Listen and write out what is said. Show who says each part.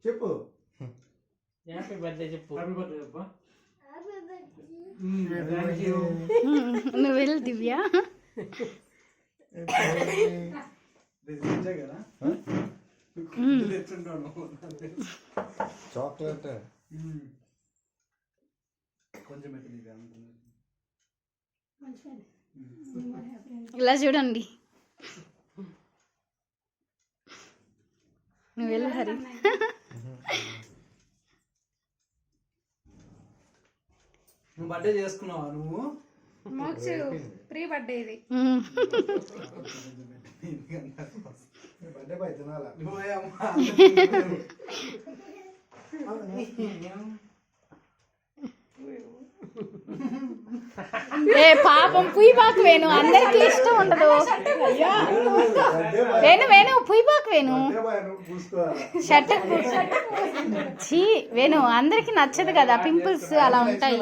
Speaker 1: చెప్పు.
Speaker 2: Happy birthday చెప్పు.
Speaker 3: Happy birthday చెప్పు.
Speaker 4: నువ్వు వెళ్ళు దివ్య.
Speaker 1: చాక్లెట్
Speaker 3: కొంచెం
Speaker 4: ఇలా చూడండి. నువ్వు వెళ్ళు హరి.
Speaker 3: నువ్వు బర్త్డే చేసుకున్నావా నువ్వు?
Speaker 5: మోక్షు ప్రీ బర్త్డే ఇది.
Speaker 1: బర్త్డే పై తినాలా?
Speaker 4: ఏ పాపం పుయ్యబాకు వేణు, అందరికి ఇష్టం ఉండదు. అయ్యో వేణు వేణు పుయ్యబాకు వేణు. షర్ట్ చీ వేణు, అందరికి నచ్చదు కదా, పింపుల్స్ అలా ఉంటాయి.